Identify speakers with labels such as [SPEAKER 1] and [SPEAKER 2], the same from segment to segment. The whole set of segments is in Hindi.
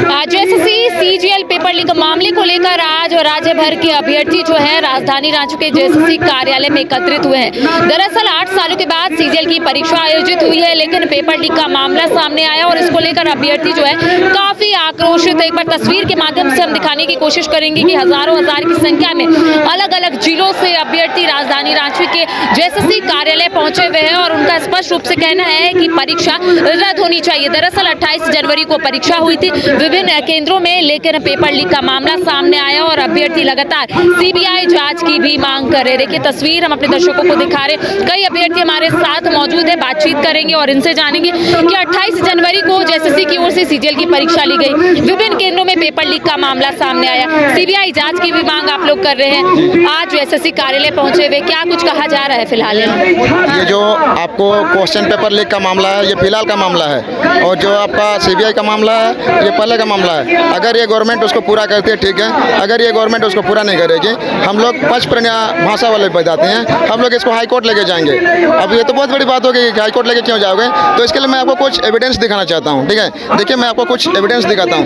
[SPEAKER 1] जेएसएससी सीजीएल पेपर लीक मामले को लेकर आज राज्य भर के अभ्यर्थी जो है राजधानी रांची के जेएसएससी कार्यालय में एकत्रित हुए हैं। दरअसल 8 सालों के बाद सीजीएल की परीक्षा आयोजित हुई है, लेकिन पेपर लीक का मामला सामने आया और इसको लेकर अभ्यर्थी जो है काफी आक्रोशित। एक बार तस्वीर के माध्यम से हम दिखाने की कोशिश करेंगे कि हजारों हजार की संख्या में अलग अलग जिलों से अभ्यर्थी राजधानी रांची के जेएसएससी कार्यालय पहुंचे हुए हैं और उनका स्पष्ट रूप से कहना है कि परीक्षा रद्द होनी चाहिए। दरअसल 28 जनवरी को परीक्षा हुई थी विभिन्न केंद्रों में, लेकिन पेपर लीक का मामला सामने आया और अभ्यर्थी लगातार सीबीआई जांच की भी मांग कर रहे। देखिए तस्वीर हम अपने दर्शकों को दिखा रहे। कई अभ्यर्थी हमारे साथ मौजूद है, बातचीत करेंगे और इनसे जानेंगे कि 28 जनवरी को जेएसएससी की ओर से सीजीएल की परीक्षा ली गई, विभिन्न केंद्रों में पेपर लीक का मामला सामने आया, सीबीआई जांच की भी मांग आप लोग कर रहे हैं। आज जेएसएससी कार्यालय पहुंचे हुए, क्या कुछ कहा जा रहा है फिलहाल?
[SPEAKER 2] ये जो आपको क्वेश्चन पेपर लीक का मामला है, ये फिलहाल का मामला है, और जो आपका सीबीआई का मामला है, ये पहले का मामला है। अगर ये गवर्नमेंट उसको पूरा करती है ठीक है, अगर ये गवर्नमेंट उसको पूरा नहीं करेगी, हम लोग पंचप्रणीय भाषा वाले बताते हैं, हम लोग इसको हाई कोर्ट लेके जाएंगे। अब ये तो बहुत बड़ी बात होगी कि हाई कोर्ट लेके क्यों जाओगे, तो इसके लिए मैं आपको कुछ एविडेंस दिखाना चाहता हूँ। ठीक है, देखिए मैं आपको कुछ एविडेंस दिखाता हूँ।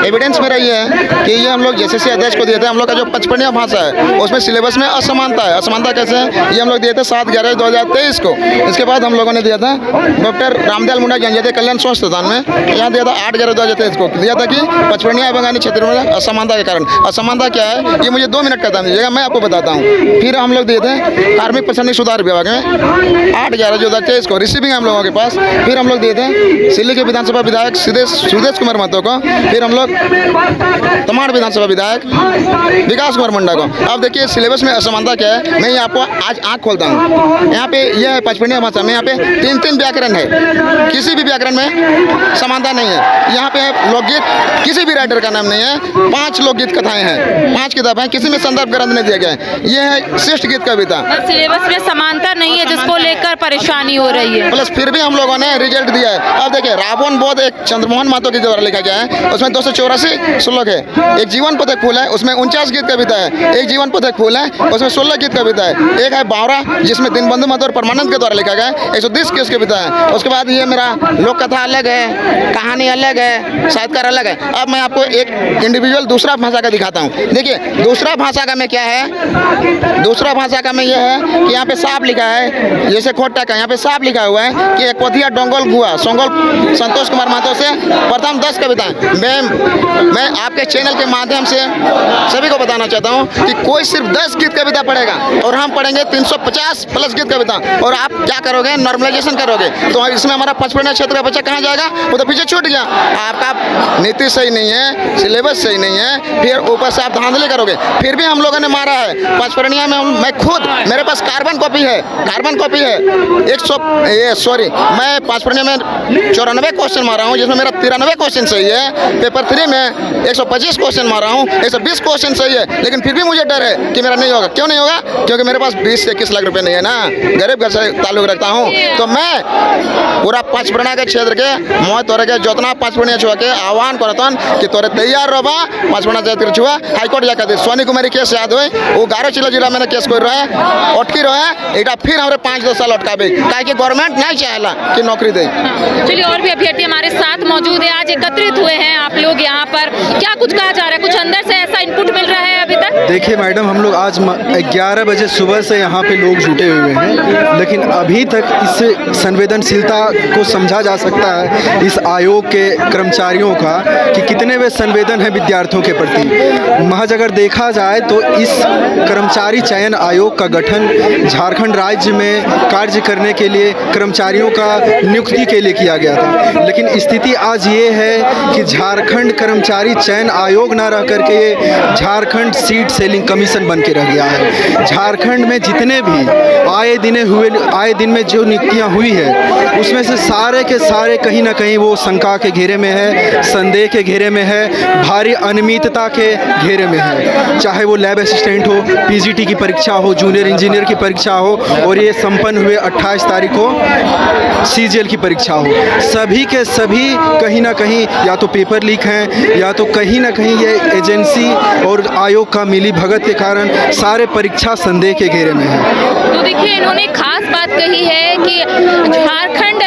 [SPEAKER 2] एविडेंस मेरा ये है कि ये हम लोग जेएसएससी अध्यक्ष को दिए थे, हम लोग का जो पंचप्रणीय भाषा है उसमें सिलेबस में असमानता है। असमानता कैसे है, ये हम लोग दिए थे 7/11/2023 को। इसके बाद हम लोगों ने दिया था डॉक्टर रामदयाल मुंडा जनजातीय कल्याण संस्थान में, यहाँ दिया था 8/11/2023 को, दिया था कि पचपनिया बंगाली क्षेत्र में असमानता के कारण। असमानता क्या है, ये मुझे 2 मिनट का टाइम दीजिएगा, मैं आपको बताता हूँ। फिर हम लोग दिए थे कार्मिक प्रशासनिक सुधार विभाग में 8/11/2023 को, रिसीविंग हम लोगों के पास। फिर हम लोग दिए थे सिल्ली के विधानसभा विधायक सुदेश कुमार महतो को। फिर हम लोग तमाड़ विधानसभा विधायक विकास कुमार मुंडा को। अब देखिए सिलेबस में असमानता क्या है, मैं आपको आज आँख खोलता हूँ। यहाँ पे यह है पचपनिया भाषा में, यहाँ पे 3 व्याकरण है, किसी भी व्याकरण में समानता नहीं है। यहाँ पे लोकगीत किसी भी राइटर का नाम नहीं है, 5 लोकगीत कथाएं हैं, 5 किताब हैं, किसी में संदर्भ ग्रंथ नहीं दिया गया है। ये है श्रेष्ठ गीत कविता।
[SPEAKER 1] सिलेबस में समानता नहीं है जिसको लेकर परेशानी हो रही है।
[SPEAKER 2] प्लस फिर भी हम लोगों ने रिजल्ट दिया है। अब देखिए रावण बोध एक चंद्रमोहन महतो के द्वारा लिखा गया है, उसमें 284 श्लोक है। एक जीवन पथ एक फूल है, उसमें 49 गीत कविता है। एक जीवन पथ एक फूल है, उसमें 16 गीत कविता है। एक है बावरा जिसमें दीनबंधु महतो और परमानंद के द्वारा लिखा गया है, 130 गीत कविता है। उसके बाद ये मेरा लोक कथा अलग है, कहानी अलग है, साहित्यकार अलग है। अब मैं आपको एक इंडिविजुअल दूसरा भाषा का दिखाता हूँ। देखिए दूसरा भाषा का में क्या है, दूसरा भाषा का में यह है कि यहाँ पे साफ लिखा है, जैसे खोटा का यहाँ पे साफ लिखा हुआ है कि एक पथिया डोंगल गुआ सोंगल संतोष कुमार महतो से प्रथम 10 कविताएं। मैं आपके चैनल के माध्यम से सभी को बताना चाहता हूँ कि कोई सिर्फ 10 गीत कविता पढ़ेगा और हम पढ़ेंगे 350 प्लस गीत कविता, और आप क्या करोगे, नॉर्मलाइजेशन करोगे, तो इसमें हमारा पचपनिया क्षेत्र का बच्चा कहाँ जाएगा, वो तो पीछे छूट गया। आपका नीति सही नहीं है, सिलेबस सही नहीं है, फिर ऊपर से आप धांधली करोगे। फिर भी हम लोगों ने मारा है पचपनिया में। मैं खुद, मेरे पास कार्बन कॉपी है, मैं पचपनिया में 94 क्वेश्चन मारा हूँ, जिसमें मेरा 93 क्वेश्चन सही है। पेपर 3 में 125 क्वेश्चन मारा हूँ, 120 क्वेश्चन सही है, लेकिन फिर भी मुझे डर है कि मेरा नहीं होगा। क्यों नहीं होगा, क्योंकि मेरे पास 20 से 21 लाख रुपए नहीं है ना, गरीब घर से ताल्लुक रखता हूँ। तो मैं पूरा पचपनिया के क्षेत्र के मैं तोरे के जोतना पचपनिया छुआ के आह्वान करता कि तोरे तैयार रहा पचपनिया क्षेत्र छुआ हाईकोर्ट जाकर सोनी कुमारी केस याद हुए, वो 11 जिला में केस कर रहा है, अटकी रहा है, एक फिर हमारे 5-10 साल अटकाबे, ताकि गवर्नमेंट नहीं चाहेला कि नौकरी दे।
[SPEAKER 1] चलिए और भी अभ्यर्थी हमारे साथ मौजूद है, आज एकत्रित हुए हैं आप लोग यहाँ पर, क्या कुछ कहा जा रहा है, कुछ अंदर से ऐसा इनपुट मिल रहा है अभी तक?
[SPEAKER 3] देखिए मैडम, हम लोग आज 11 बजे सुबह से यहाँ पे लोग जुटे हुए हैं, लेकिन अभी तक इस संवेदनशीलता को समझा जा सकता है इस आयोग के कर्मचारियों का कि कितने वे संवेदन हैं विद्यार्थियों के प्रति। महज अगर देखा जाए तो इस कर्मचारी चयन आयोग का गठन झारखंड राज्य में कार्य करने के लिए कर्मचारियों का नियुक्ति के लिए किया गया था, लेकिन स्थिति आज ये है कि झारखंड कर्मचारी चयन आयोग ना रह करके ये झारखंड सीट सेलिंग कमीशन बन के रह गया है। झारखंड में जितने भी आए दिन में जो नियुक्तियां हुई है, उसमें से सारे के सारे कहीं ना कहीं वो शंका के घेरे में है, संदेह के घेरे में है, भारी अनियमितता के घेरे में है। चाहे वो लैब असिस्टेंट हो, पीजीटी की परीक्षा हो, जूनियर इंजीनियर की परीक्षा हो, और ये संपन्न हुए 28 तारीख को सीजीएल की परीक्षा हो, सभी के सभी कहीं ना कहीं या तो पेपर लीक हैं, या तो कहीं ना कहीं ये एजेंसी और आयोग का मिली भगत के कारण सारे परीक्षा संदेह के घेरे में है।
[SPEAKER 1] तो देखिए इन्होंने खास बात कही है कि झारखंड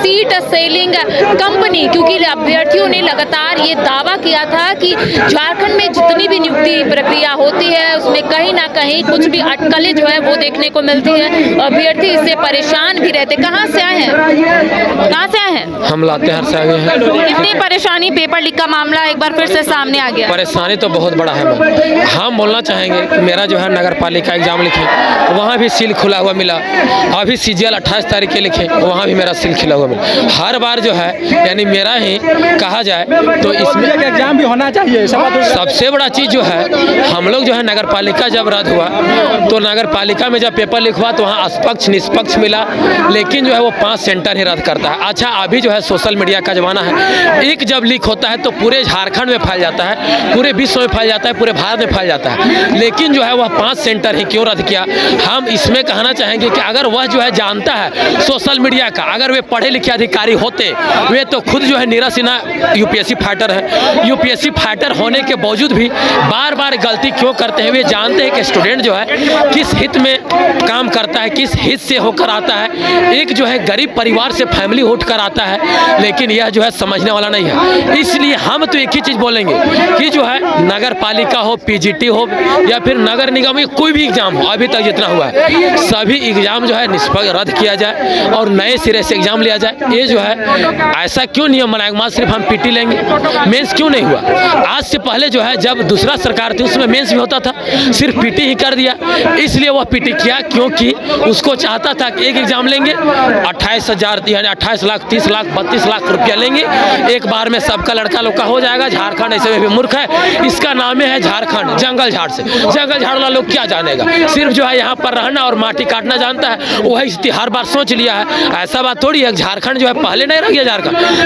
[SPEAKER 1] सीट सेलिंग कंपनी, क्योंकि अभ्यर्थियों ने लगातार ये दावा किया था कि झारखंड में जितनी भी नियुक्ति प्रक्रिया होती है उसमें कहीं ना कहीं कुछ भी अटकलें जो है वो देखने को मिलती है। अभ्यर्थी इससे परेशान भी रहते। कहाँ से आए हैं? कहाँ से आए हैं?
[SPEAKER 4] हम लातेहार से आए हैं।
[SPEAKER 1] इतनी परेशानी, पेपर लीक का मामला एक बार फिर से सामने आ गया।
[SPEAKER 4] परेशानी तो बहुत बड़ा है मैम। हम बोलना चाहेंगे कि मेरा जो है नगर पालिका एग्जाम लिखे, वहाँ भी सील खुला हुआ मिला। अभी CGL 28 तारीख के लिखे, वहाँ भी मेरा सील खुला हुआ मिला। हर बार जो है यानी मेरा ही कहा जाए तो इसमें
[SPEAKER 5] एग्जाम भी होना चाहिए।
[SPEAKER 4] सबसे बड़ा चीज़ जो है, हम लोग जो है नगर पालिका जब रद्द हुआ तो नगर पालिका में जब पेपर लीक हुआ तो वहाँ स्पष्ट निष्पक्ष मिला, लेकिन जो है वो 5 सेंटर ही रद्द करता है। अच्छा, अभी जो है सोशल मीडिया का ज़माना है, एक जब लीक होता है तो पूरे झारखंड में फैल जाता है, पूरे विश्व में फैल जाता है, पूरे भारत में फैल जाता है। लेकिन जो है वह 5 सेंटर ही क्यों रद्द किया? हम इसमें कहना चाहेंगे कि अगर वह जो है जानता है सोशल मीडिया का, अगर वे पढ़े लिखे अधिकारी होते, वे तो खुद जो है नीरज सिन्हा UPSC फाइटर है। UPSC फाइटर होने के बावजूद भी बार बार गलती क्यों करते हैं? वे जानते हैं कि स्टूडेंट जो है किस हित में काम करता है, किस हित से होकर आता है। एक जो है गरीब परिवार से फैमिली उठकर आता है, लेकिन यह जो है समझने वाला नहीं है। इसलिए हम तो एक ही चीज़ बोलेंगे कि जो है नगर पालिका हो, PGT हो या फिर नगर निगम में कोई भी एग्जाम हो, अभी तक जितना हुआ है सभी एग्जाम जो है निष्पक्ष रद्द किया जाए और नए सिरे से एग्जाम लिया जाए। ये जो है ऐसा क्यों नियम बनाएगा? मात्र सिर्फ हम PT लेंगे, मेंस क्यों नहीं हुआ? आज से पहले जो है जब दूसरा सरकार थी उसमें मेंस भी होता था, सिर्फ PT ही कर दिया। इसलिए वह PT किया क्योंकि उसको चाहता था कि एक एग्जाम लेंगे 28,000 यानी 28 लाख 30 लाख 32 लाख रुपया लेंगे, एक बार में सबका लड़का लोग का हो जाएगा। झारखंड ऐसे में भी मूर्ख है, इसका नाम है झारखंड, जंगल झाड़ से। जंगल झाड़ वाला लोग क्या जानेगा? सिर्फ जो है यहाँ पर रहना और माटी काटना जानता है। वही स्थिति हर बार सोच लिया है। ऐसा बात थोड़ी है झारखंड जो है पहले नहीं रह गया।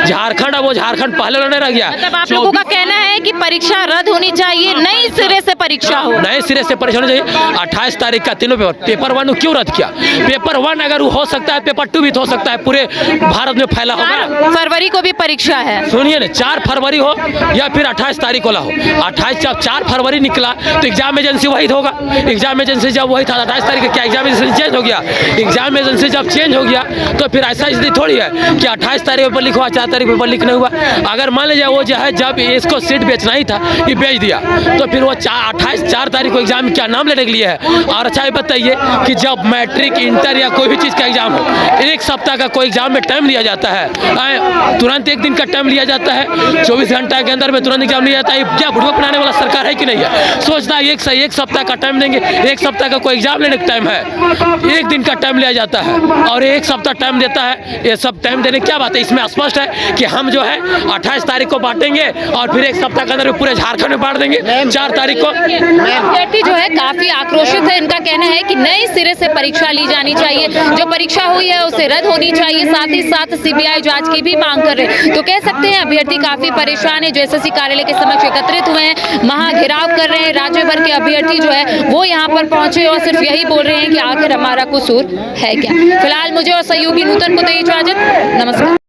[SPEAKER 4] झारखंड अब वो झारखंड पहले नहीं रह गया।
[SPEAKER 1] मतलब आप लोगों का कहना है कि परीक्षा रद्द होनी चाहिए, नई सिरे से परीक्षा हो,
[SPEAKER 4] नए सिरे से परीक्षा होनी चाहिए। 28 तारीख का तीनों पेपर 1 क्यों रद्द किया? पेपर 1 अगर वो हो सकता है, पेपर 2 भी तो हो सकता है। पूरे भारत में फैला होगा।
[SPEAKER 1] 4 फरवरी को भी परीक्षा है।
[SPEAKER 4] सुनिए ना, 4 फरवरी हो या फिर 28 तारीख वाला हो। 28 जब 4 फरवरी निकला तो एग्जाम एजेंसी वही होगा। एग्जाम एजेंसी जब वही था 28 तारीख क्या एग्जाम एजेंसी चेंज हो गया? एग्जाम एजेंसी जब चेंज हो गया तो फिर ऐसा स्थिति थोड़ी है कि 28 तारीख पेपर लिखवा, 4 तारीख पेपर लिख नहीं हुआ। अगर मान लीजिए वो जो है जब इसको सीट बेचना ही था, ये बेच दिया, तो फिर वो 4 तारीख को एग्जाम क्या नाम लेने के लिए है? और अच्छा ये बताइए कि जब मैट्रिक, इंटर या कोई भी चीज़ का एग्जाम हो, 1 सप्ताह का कोई एग्जाम में टाइम लिया जाता है, तुरंत 1 दिन का टाइम लिया जाता है, 24 घंटा के अंदर में तुरंत एग्जाम लिया जाता है। क्या बुढ़वा बनाने वाला सरकार है कि नहीं है? सोचता है 1 सप्ताह का टाइम देंगे, 1 सप्ताह का कोई एग्जाम लेने का टाइम है, 1 दिन का टाइम लिया जाता है और 1 सप्ताह टाइम देता है। ये सब टाइम देने क्या बात है? इसमें स्पष्ट है कि हम जो है 28 तारीख को बांटेंगे और फिर 1 सप्ताह के अंदर पूरे झारखंड में बांट देंगे। 4 तारीख को
[SPEAKER 1] अभ्यर्थी जो है काफी आक्रोशित है। इनका कहना है कि नए सिरे से परीक्षा ली जानी चाहिए, जो परीक्षा हुई है उसे रद्द होनी चाहिए, साथ ही साथ CBI जांच की भी मांग कर रहे हैं। तो कह सकते हैं अभ्यर्थी काफी परेशान है, जो SSC कार्यालय के समक्ष एकत्रित हुए हैं, महाघेराव कर रहे हैं। राज्य भर के अभ्यर्थी जो है वो यहाँ पर पहुंचे और सिर्फ यही बोल रहे हैं कि आखिर हमारा कसूर है क्या। फिलहाल मुझे और सहयोगी नूतन को दे इजाजत। नमस्कार।